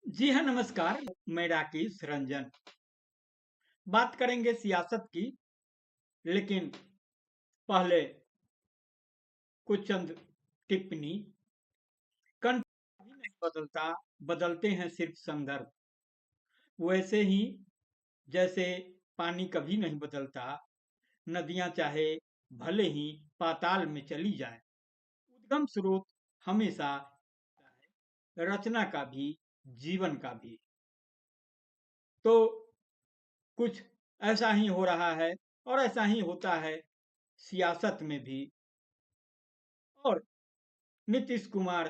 जी हाँ, नमस्कार। मैं राकेश रंजन। बात करेंगे सियासत की, लेकिन पहले कुछ चंद टिप्पणी। कंटेंट कभी नहीं बदलता, बदलते हैं सिर्फ संदर्भ। वैसे ही जैसे पानी कभी नहीं बदलता, नदियां चाहे भले ही पाताल में चली जाएं, उद्गम स्रोत हमेशा रचना का भी, जीवन का भी। तो कुछ ऐसा ही हो रहा है और ऐसा ही होता है सियासत में भी। और नीतीश कुमार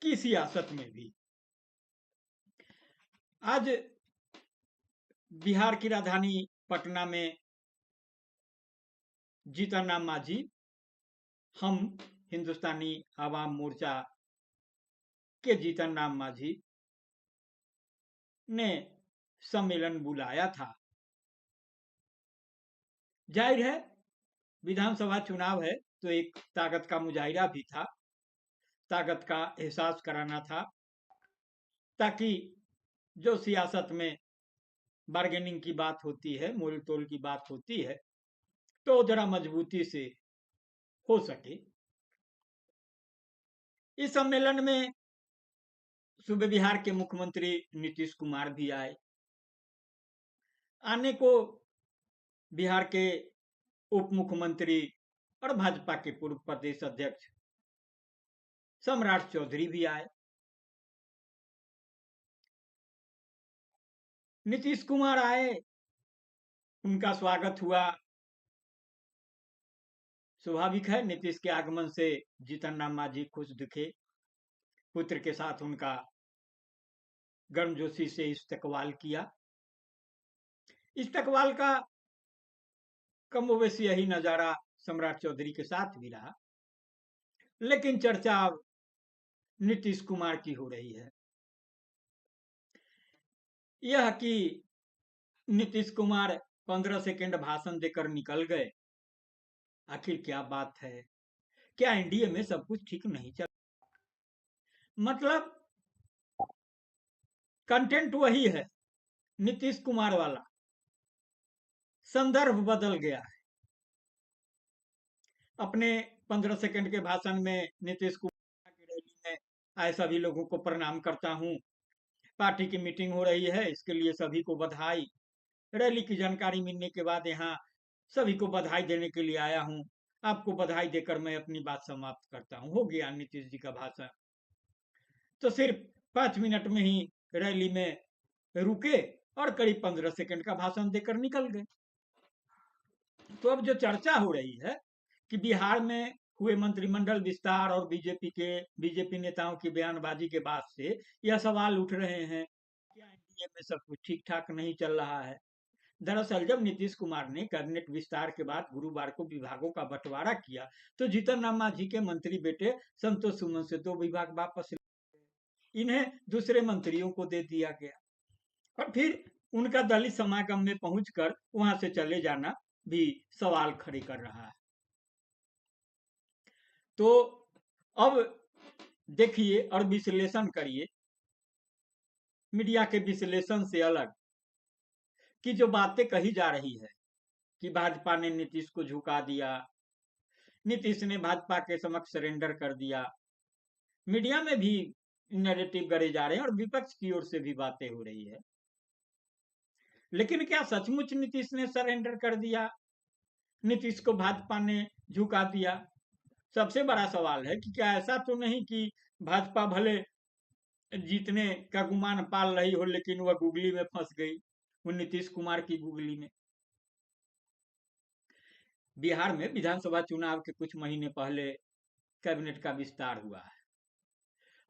की सियासत में भी। आज बिहार की राजधानी पटना में जीतन राम मांझी, हम हिंदुस्तानी आवाम मोर्चा के जीतन राम मांझी ने सम्मेलन बुलाया था। जाहिर है, विधानसभा चुनाव है तो एक ताकत का मुजाहिरा भी था, ताकत का एहसास कराना था, ताकि जो सियासत में बार्गेनिंग की बात होती है, मोल तोल की बात होती है, तो जरा मजबूती से हो सके। इस सम्मेलन में सूबे बिहार के मुख्यमंत्री नीतीश कुमार भी आए। आने को बिहार के उप मुख्यमंत्री और भाजपा के पूर्व प्रदेश अध्यक्ष सम्राट चौधरी भी आए। नीतीश कुमार आए, उनका स्वागत हुआ। स्वाभाविक है, नीतीश के आगमन से जीतन राम मांझी खुश दिखे। पुत्र के साथ उनका गर्मजोशी से इस्तकबाल किया। इस्तकबाल का कमोबेश यही नजारा सम्राट चौधरी के साथ भी रहा। लेकिन चर्चा अब नीतीश कुमार की हो रही है। यह कि नीतीश कुमार 15 सेकंड भाषण देकर निकल गए। आखिर क्या बात है? क्या एनडीए में सब कुछ ठीक नहीं चल? मतलब कंटेंट वही है, नीतीश कुमार वाला, संदर्भ बदल गया है। अपने 15 सेकंड के भाषण में नीतीश कुमार की रैली में आए सभी लोगों को प्रणाम करता हूं, पार्टी की मीटिंग हो रही है, इसके लिए सभी को बधाई। रैली की जानकारी मिलने के बाद यहाँ सभी को बधाई देने के लिए आया हूं। आपको बधाई देकर मैं अपनी बात समाप्त करता हूं। हो गया नीतीश जी का भाषण। तो सिर्फ 5 मिनट में ही रैली में रुके और करीब 15 सेकंड का भाषण देकर निकल गए। तो अब जो चर्चा हो रही है कि बिहार में हुए मंत्रिमंडल विस्तार और बीजेपी नेताओं की बयानबाजी के बाद से यह सवाल उठ रहे हैं, क्या एनडीए में सब कुछ ठीक ठाक नहीं चल रहा है? दरअसल जब नीतीश कुमार ने कैबिनेट विस्तार के बाद गुरुवार को विभागों का बंटवारा किया, तो जीतन राम मांझी के मंत्री बेटे संतोष सुमन से 2 विभाग वापस, इन्हें दूसरे मंत्रियों को दे दिया गया। और फिर उनका दलित समागम में पहुंचकर वहां से चले जाना भी सवाल खड़े कर रहा है। तो अब देखिए और विश्लेषण करिए, मीडिया के विश्लेषण से अलग, कि जो बातें कही जा रही है कि भाजपा ने नीतीश को झुका दिया, नीतीश ने भाजपा के समक्ष सरेंडर कर दिया। मीडिया में भी नैरेटिव गढ़े जा रहे हैं और विपक्ष की ओर से भी बातें हो रही है। लेकिन क्या सचमुच नीतीश ने सरेंडर कर दिया? नीतीश को भाजपा ने झुका दिया? सबसे बड़ा सवाल है कि क्या ऐसा तो नहीं कि भाजपा भले जीतने का गुमान पाल रही हो, लेकिन वह गुगली में फंस गई, वो नीतीश कुमार की गुगली में। बिहार में विधानसभा चुनाव के कुछ महीने पहले कैबिनेट का विस्तार हुआ है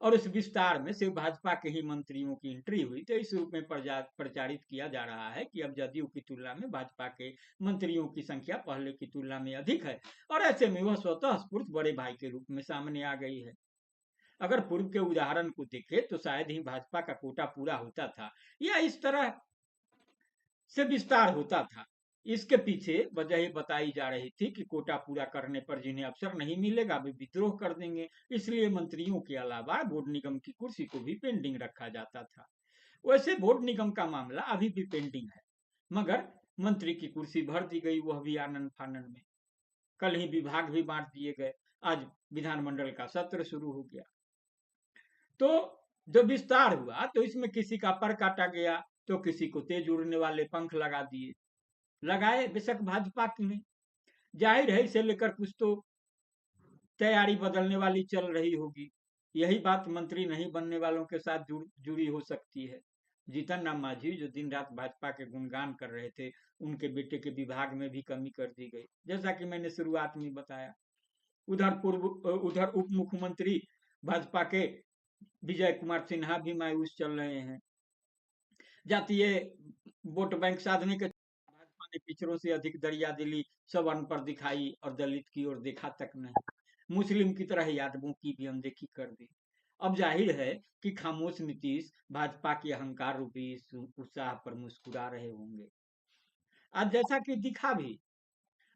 और उस विस्तार में सिर्फ भाजपा के ही मंत्रियों की एंट्री हुई। तो इस रूप में प्रचारित किया जा रहा है कि अब जदयू की तुलना में भाजपा के मंत्रियों की संख्या पहले की तुलना में अधिक है और ऐसे में वह स्वतः स्फूर्त बड़े भाई के रूप में सामने आ गई है। अगर पूर्व के उदाहरण को देखें तो शायद ही भाजपा का कोटा पूरा होता था या इस तरह से विस्तार होता था। इसके पीछे वजह ये बताई जा रही थी कि कोटा पूरा करने पर जिन्हें अवसर नहीं मिलेगा वे विद्रोह कर देंगे, इसलिए मंत्रियों के अलावा बोर्ड निगम की कुर्सी को भी पेंडिंग रखा जाता था। वैसे बोर्ड निगम का मामला अभी भी पेंडिंग है, मगर मंत्री की कुर्सी भर दी गई, वह भी आनंद फानंद में। कल ही विभाग भी बांट दिए गए, आज विधानमंडल का सत्र शुरू हो गया। तो जब विस्तार हुआ तो इसमें किसी का पर काटा गया, तो किसी को तेज उड़ने वाले पंख लगा दिए, लगाए बेशक भाजपा की नहीं। जाहिर है इसे लेकर कुछ तो तैयारी बदलने वाली चल रही होगी। यही बात मंत्री नहीं बनने वालों के साथ जुड़ी हो सकती है। जीतन राम मांझी जो दिन रात भाजपा के गुणगान कर रहे थे, उनके बेटे के विभाग में भी कमी कर दी गई, जैसा कि मैंने शुरुआत में बताया। उधर उप मुख्यमंत्री भाजपा के विजय कुमार सिन्हा भी मायूस चल रहे हैं। जातीय वोट बैंक साधने के भाजपा ने पिछड़ों से अधिक दरिया दिली सवर्ण पर दिखाई और दलित की ओर देखा तक नहीं। मुस्लिम की तरह यादवों की भी अनदेखी कर दी। अब जाहिर है कि खामोश नीतीश भाजपा की अहंकार रूपी उत्साह पर मुस्कुरा रहे होंगे। आज जैसा कि दिखा भी,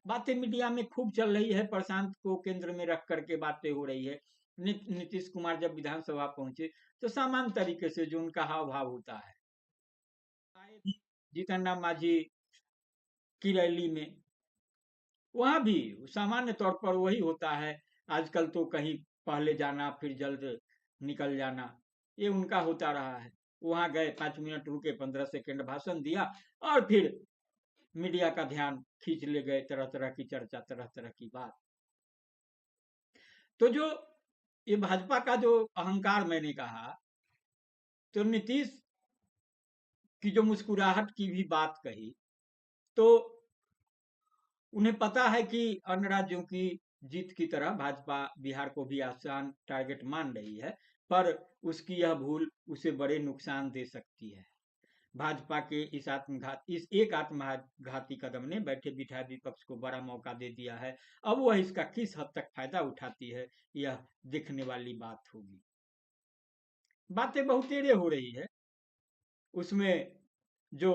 बातें मीडिया में खूब चल रही है, प्रशांत को केंद्र में रख करके बातें हो रही है। नीतीश कुमार जब विधानसभा पहुंचे तो सामान्य तरीके से जो उनका हाव भाव होता है, जीतन राम मांझी की रैली में वहां भी सामान्य तौर पर वही होता है। आजकल तो कहीं पहले जाना फिर जल्द निकल जाना, ये उनका होता रहा है। वहां गए, 5 मिनट रुके, 15 सेकंड भाषण दिया और फिर मीडिया का ध्यान खींच ले गए, तरह तरह की चर्चा, तरह तरह की बात। तो जो ये भाजपा का जो अहंकार मैंने कहा, तो नीतीश की जो मुस्कुराहट की भी बात कही, तो उन्हें पता है कि अन्य राज्यों की जीत की तरह भाजपा बिहार को भी आसान टारगेट मान रही है, पर उसकी यह भूल उसे बड़े नुकसान दे सकती है। भाजपा के इस एक आत्मघाती कदम ने बैठे बिठाए विपक्ष को बड़ा मौका दे दिया है। अब वह इसका किस हद तक फायदा उठाती है, यह देखने वाली बात होगी। बातें बहुतेरे हो रही है, उसमें जो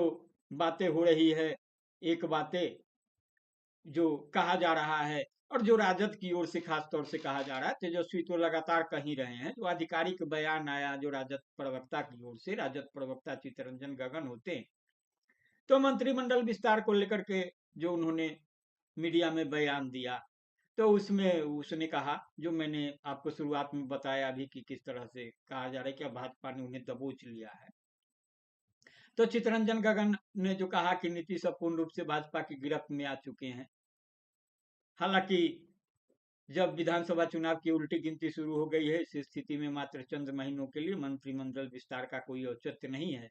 बातें हो रही है, एक बातें जो कहा जा रहा है, और जो राजद की ओर से खास तौर से कहा जा रहा है, तेजस्वी तो लगातार कह ही रहे हैं। जो आधिकारिक बयान आया जो राजद प्रवक्ता की ओर से, राजद प्रवक्ता चित्तरंजन गगन होते हैं, तो मंत्रिमंडल विस्तार को लेकर के जो उन्होंने मीडिया में बयान दिया, तो उसमें उसने कहा जो मैंने आपको शुरुआत में बताया अभी कि किस तरह से कहा जा रहा है कि अब भाजपा ने उन्हें दबोच लिया है। तो चित्तरंजन गगन ने जो कहा कि नीतीश पूर्ण रूप से भाजपा की गिरफ्त में आ चुके हैं। हालांकि जब विधानसभा चुनाव की उल्टी गिनती शुरू हो गई है, इस स्थिति में मात्र चंद महीनों के लिए मंत्रिमंडल विस्तार का कोई औचित्य नहीं है।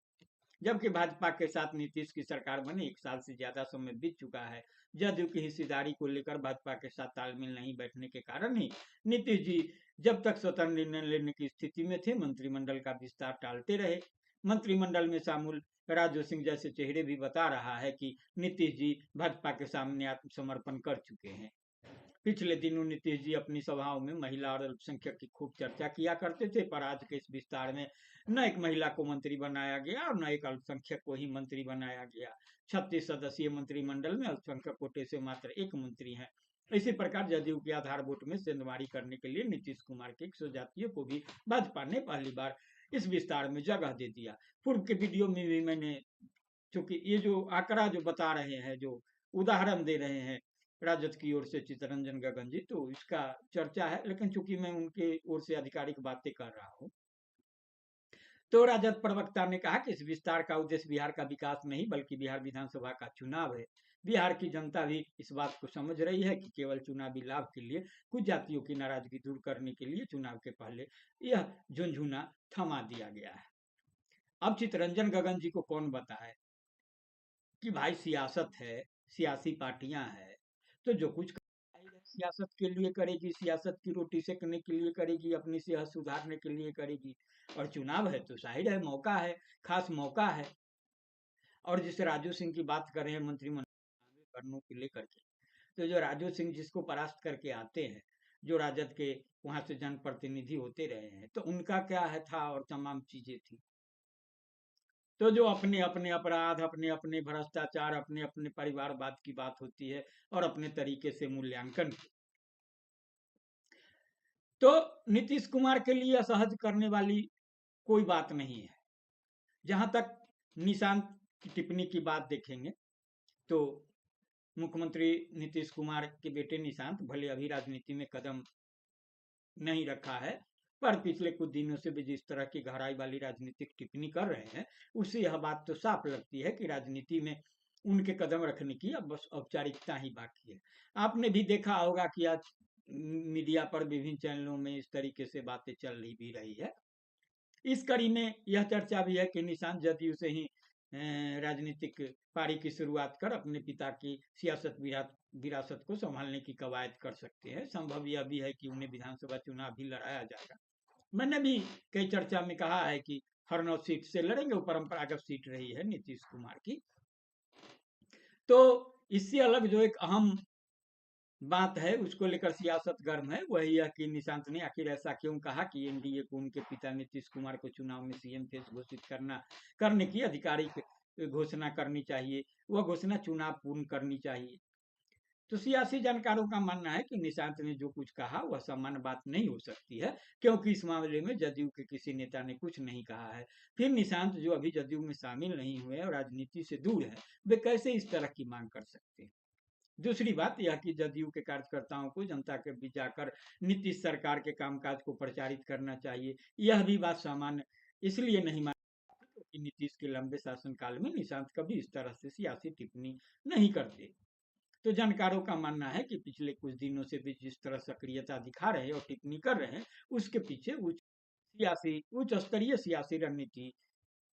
जबकि भाजपा के साथ नीतीश की सरकार बने 1 साल से ज्यादा समय बीत चुका है। जदयू की हिस्सेदारी को लेकर भाजपा के साथ तालमेल नहीं बैठने के कारण ही नीतीश जी जब तक स्वतंत्र निर्णय लेने की स्थिति में थे, मंत्रिमंडल का विस्तार टालते रहे। मंत्रिमंडल में शामिल राजू सिंह जैसे चेहरे भी बता रहा है कि नीतीश जी भाजपा के सामने आत्मसमर्पण कर चुके हैं। पिछले दिनों नीतीश जी अपनी सभाओं में महिला और अल्पसंख्यक की खूब चर्चा किया करते थे, पर आज के इस विस्तार में न एक महिला को मंत्री बनाया गया और न एक अल्पसंख्यक को ही मंत्री बनाया गया। 36 सदस्यीय मंत्रिमंडल में अल्पसंख्यक कोटे से मात्र एक मंत्री हैं। इसी प्रकार जदयू के आधार वोट में सेंधमारी करने के लिए नीतीश कुमार के 100 जातियों को भी भाजपा ने पहली बार इस विस्तार में जगह दे दिया। पूर्व के वीडियो में भी मैंने, चूंकि ये जो आंकड़ा जो बता रहे हैं, जो उदाहरण दे रहे हैं राजद की ओर से चित्तरंजन गगन जी, तो इसका चर्चा है, लेकिन चूंकि मैं उनके ओर से आधिकारिक बातें कर रहा हूँ, तो राजद प्रवक्ता ने कहा कि इस विस्तार का उद्देश्य बिहार का विकास नहीं बल्कि बिहार विधानसभा का चुनाव है। बिहार की जनता भी इस बात को समझ रही है कि केवल चुनावी लाभ के लिए, कुछ जातियों की नाराजगी दूर करने के लिए चुनाव के पहले यह झुंझुना थमा दिया गया है। अब चित्तरंजन गगन जी को कौन बताए कि भाई सियासत है, सियासी पार्टियां हैं, तो जो कुछ सियासत के लिए करेगी, सियासत की रोटी सेकने के लिए करेगी, अपनी सेहत सुधारने के लिए करेगी। और चुनाव है तो जाहिर है मौका है, खास मौका है। और जिस राजू सिंह की बात कर रहे हैं मंत्रिमंडल करने को लेकर के, तो जो राजू सिंह जिसको परास्त करके आते हैं, जो राजद के वहां से जनप्रतिनिधि होते रहे हैं, तो उनका क्या है था और तमाम चीजें थी। तो जो अपने अपने अपराध, अपने अपने भ्रष्टाचार, अपने अपने परिवारवाद की बात होती है और अपने तरीके से मूल्यांकन की। तो नीतीश कुमार के लिए असहज करने वाली कोई बात नहीं है। जहां तक निशांत की टिप्पणी की बात देखेंगे तो मुख्यमंत्री नीतीश कुमार के बेटे निशांत भले अभी राजनीति में कदम नहीं रखा है, पर पिछले कुछ दिनों से भी जिस तरह की गहराई वाली राजनीतिक टिप्पणी कर रहे हैं, उससे यह बात तो साफ लगती है कि राजनीति में उनके कदम रखने की अब बस औपचारिकता ही बाकी है। आपने भी देखा होगा कि आज मीडिया पर विभिन्न चैनलों में इस तरीके से बातें चल ही भी रही है। इस कड़ी में यह चर्चा भी है कि निशांत जदयू से ही राजनीतिक पारी की शुरुआत कर अपने पिता की सियासत विरासत को संभालने की कवायद कर सकते हैं। संभव यह भी है कि उन्हें विधानसभा चुनाव भी लड़ाया जाएगा। मैंने भी कई चर्चा में कहा है कि हरनौत सीट से लड़ेंगे, वो परंपरागत सीट रही है नीतीश कुमार की। तो इससे अलग जो एक अहम बात है उसको लेकर सियासत गर्म है, वही यह कि निशांत ने आखिर ऐसा क्यों कहा कि एनडीए को उनके पिता नीतीश कुमार को चुनाव में सीएम फेस घोषित करने की आधिकारिक घोषणा करनी चाहिए, वह घोषणा चुनाव पूर्ण करनी चाहिए। तो सियासी जानकारों का मानना है कि निशांत ने जो कुछ कहा वह सामान्य बात नहीं हो सकती है, क्योंकि इस मामले में जदयू के किसी नेता ने कुछ नहीं कहा है। फिर निशांत जो अभी जदयू में शामिल नहीं हुए और राजनीति से दूर है, वे कैसे इस तरह की मांग कर सकते हैं। दूसरी बात यह कि जदयू के कार्यकर्ताओं को जनता के बीच जाकर नीतीश सरकार के कामकाज को प्रचारित करना चाहिए। यह भी बात सामान्य इसलिए नहीं मानी क्योंकि नीतीश के लंबे शासनकाल में निशांत कभी इस तरह से सियासी टिप्पणी नहीं करते। तो जानकारों का मानना है कि पिछले कुछ दिनों से भी जिस तरह सक्रियता दिखा रहे हैं और टिप्पणी कर रहे हैं, उसके पीछे उच्च स्तरीय सियासी रणनीति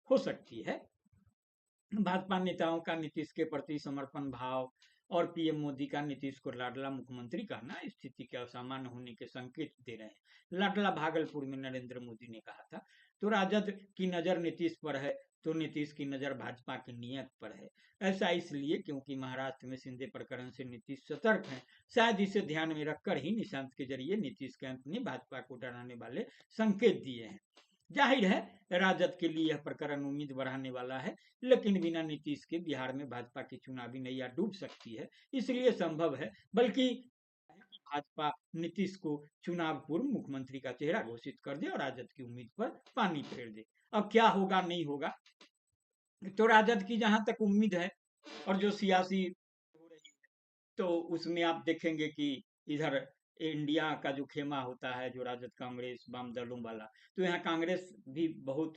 हो सकती है। भाजपा नेताओं का नीतीश के प्रति समर्पण भाव और पीएम मोदी का नीतीश को लाडला मुख्यमंत्री कहना स्थिति के असामान्य होने के संकेत दे रहे हैं। लाडला भागलपुर में नरेंद्र मोदी ने कहा था। तो राजद की नजर नीतीश पर है, तो नीतीश की नजर भाजपा की नीयत पर है। ऐसा इसलिए क्योंकि महाराष्ट्र में शिंदे प्रकरण से नीतीश सतर्क है। शायद इसे ध्यान में रखकर ही निशांत के जरिए नीतीश कैंप ने भाजपा को डराने वाले संकेत दिए हैं। जाहिर है राजद के लिए यह प्रकरण उम्मीद बढ़ाने वाला है, लेकिन बिना नीतीश के बिहार में भाजपा की चुनावी नैया डूब सकती है। इसलिए संभव है, बल्कि भाजपा नीतीश को चुनाव पूर्व मुख्यमंत्री का चेहरा घोषित कर दे और राजद की उम्मीद पर पानी फेर दे। अब क्या होगा नहीं होगा, तो राजद की जहां तक उम्मीद है और जो सियासी हो रही है, तो उसमें आप देखेंगे कि इधर इंडिया का जो खेमा होता है, जो राजद कांग्रेस वाम दलों वाला, तो यहाँ कांग्रेस भी बहुत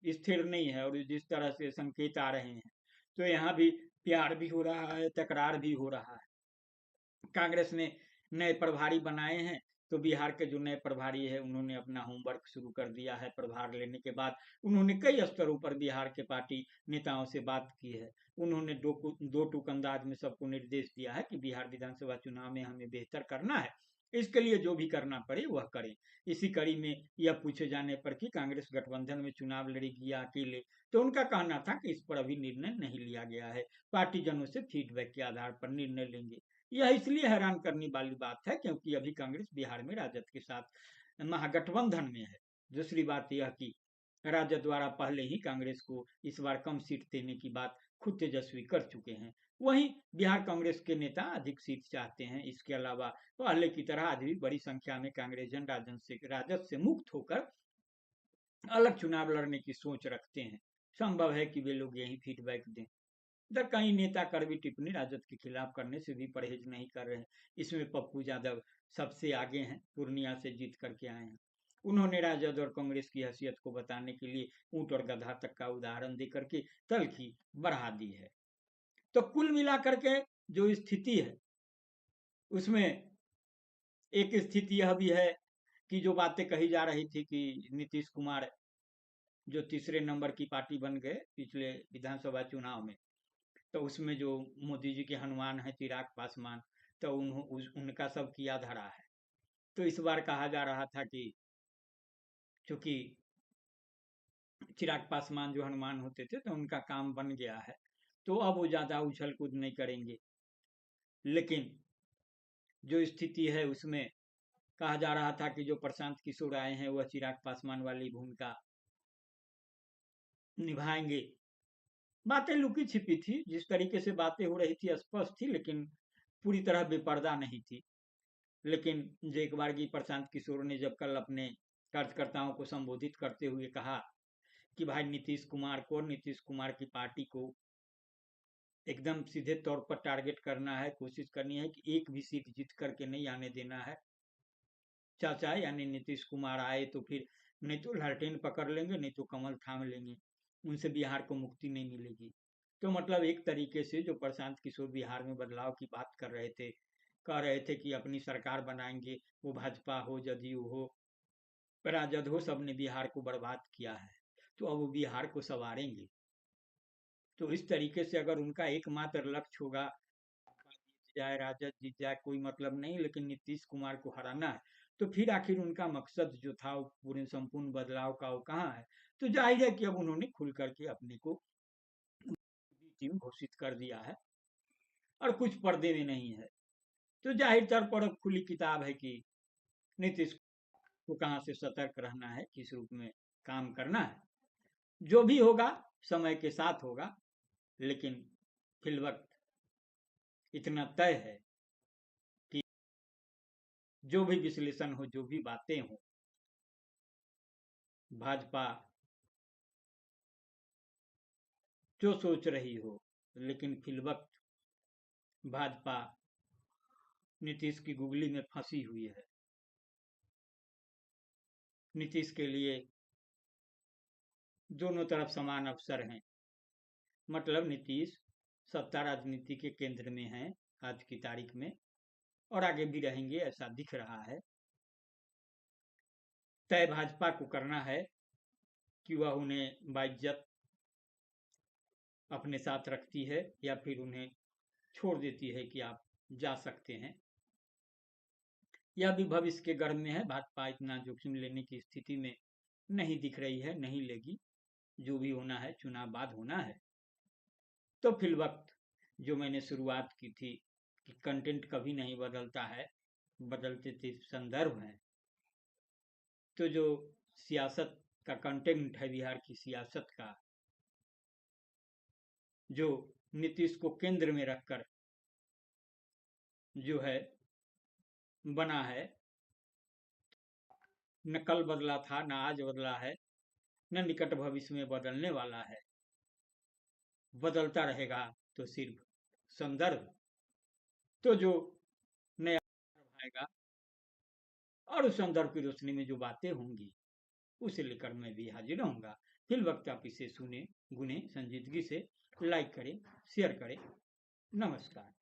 स्थिर नहीं है और जिस तरह से संकेत आ रहे हैं, तो यहाँ भी प्यार भी हो रहा है, तकरार भी हो रहा है। कांग्रेस ने नए प्रभारी बनाए हैं, तो बिहार के जो नए प्रभारी है उन्होंने अपना होमवर्क शुरू कर दिया है। प्रभार लेने के बाद उन्होंने कई स्तरों पर बिहार के पार्टी नेताओं से बात की है। उन्होंने दो टूक अंदाज में सबको निर्देश दिया है कि बिहार विधानसभा चुनाव में हमें बेहतर करना है, इसके लिए जो भी करना पड़े वह करें। इसी कड़ी में यह पूछे जाने पर कि कांग्रेस गठबंधन में चुनाव लड़ेगी या अकेले, तो उनका कहना था कि इस पर अभी निर्णय नहीं लिया गया है, पार्टी जनों से फीडबैक के आधार पर निर्णय लेंगे। यह इसलिए हैरान करने वाली बात है क्योंकि अभी कांग्रेस बिहार में राजद के साथ महागठबंधन में है। दूसरी बात यह कि राजद द्वारा पहले ही कांग्रेस को इस बार कम सीट देने की बात खुद तेजस्वी कर चुके हैं। वहीं बिहार कांग्रेस के नेता अधिक सीट चाहते हैं। इसके अलावा पहले की तरह आज भी बड़ी संख्या में कांग्रेस जन राजद से मुक्त होकर अलग चुनाव लड़ने की सोच रखते हैं। संभव है कि वे लोग यही फीडबैक दें। इधर कई नेता कड़वी टिप्पणी राजद के खिलाफ करने से भी परहेज नहीं कर रहे हैं। इसमें पप्पू यादव सबसे आगे हैं, पूर्णिया से जीत करके आए हैं। उन्होंने राजद और कांग्रेस की हैसियत को बताने के लिए ऊंट और गधा तक का उदाहरण देकर के तल्खी बढ़ा दी है। तो कुल मिलाकर के जो स्थिति है उसमें एक स्थिति यह भी है कि जो बातें कही जा रही थी कि नीतीश कुमार जो तीसरे नंबर की पार्टी बन गए पिछले विधानसभा चुनाव में, तो उसमें जो मोदी जी के हनुमान है चिराग पासवान, तो उनका सब किया धरा है। तो इस बार कहा जा रहा था कि चूंकि चिराग पासवान जो हनुमान होते थे तो उनका काम बन गया है, तो अब वो ज्यादा उछल कूद नहीं करेंगे। लेकिन जो स्थिति है उसमें कहा जा रहा था कि जो प्रशांत किशोर आए हैं वह चिराग पासवान वाली भूमिका निभाएंगे। बातें लुकी छिपी थी, जिस तरीके से बातें हो रही थी स्पष्ट थी, लेकिन पूरी तरह बेपर्दा नहीं थी। लेकिन जो एक बार की प्रशांत किशोर ने जब कल अपने कार्यकर्ताओं को संबोधित करते हुए कहा कि भाई नीतीश कुमार को और नीतीश कुमार की पार्टी को एकदम सीधे तौर पर टारगेट करना है, कोशिश करनी है कि एक भी सीट जीत करके नहीं आने देना है। चाचा यानी नीतीश कुमार आए तो फिर नहीं तो लालटेन पकड़ लेंगे, नहीं तो कमल थाम लेंगे, उनसे बिहार को मुक्ति नहीं मिलेगी। तो मतलब एक तरीके से जो प्रशांत किशोर बिहार में बदलाव की बात कर रहे थे, कह रहे थे कि अपनी सरकार बनाएंगे, वो भाजपा हो, जदयू हो, राजद हो, सबने बिहार को बर्बाद किया है, तो अब वो बिहार को संवारेंगे। तो इस तरीके से अगर उनका एकमात्र लक्ष्य होगा जीत जाए, राजद जीत जाए, कोई मतलब नहीं, लेकिन नीतीश कुमार को हराना है, तो फिर आखिर उनका मकसद जो था वो पूरे संपूर्ण बदलाव का वो कहाँ है? तो जाहिर है कि अब उन्होंने खुल करके अपने को टीम घोषित कर दिया है और कुछ पर्दे में नहीं है। तो जाहिर तौर पर अब खुली किताब है कि नीतीश को कहाँ से सतर्क रहना है, किस रूप में काम करना है। जो भी होगा समय के साथ होगा, लेकिन फिलवक्त इतना तय है कि जो भी विश्लेषण हो, जो भी बातें हो, भाजपा जो सोच रही हो, लेकिन फिलवक्त भाजपा नीतीश की गुगली में फंसी हुई है। नीतीश के लिए दोनों तरफ समान अवसर हैं। मतलब नीतीश सत्ता राजनीति के केंद्र में हैं आज की तारीख में, और आगे भी रहेंगे ऐसा दिख रहा है। तय भाजपा को करना है कि वह उन्हें बाइज्जत अपने साथ रखती है या फिर उन्हें छोड़ देती है कि आप जा सकते हैं। यह भी भविष्य के गर्भ में है। भाजपा इतना जोखिम लेने की स्थिति में नहीं दिख रही है, नहीं लेगी। जो भी होना है चुनाव बाद होना है। तो फिल वक्त जो मैंने शुरुआत की थी कि कंटेंट कभी नहीं बदलता है, बदलते सिर्फ संदर्भ हैं। तो जो सियासत का कंटेंट है, बिहार की सियासत का, जो नीतीश को केंद्र में रखकर जो है बना है, न कल बदला था, न आज बदला है, न निकट भविष्य में बदलने वाला है। बदलता रहेगा तो सिर्फ संदर्भ। तो जो नया आएगा और उस संदर्भ की रोशनी में जो बातें होंगी उसे लेकर मैं भी हाजिर रहूंगा। फिर वक्त आप इसे सुने, गुने, संजीदगी से लाइक करें, शेयर करें। नमस्कार।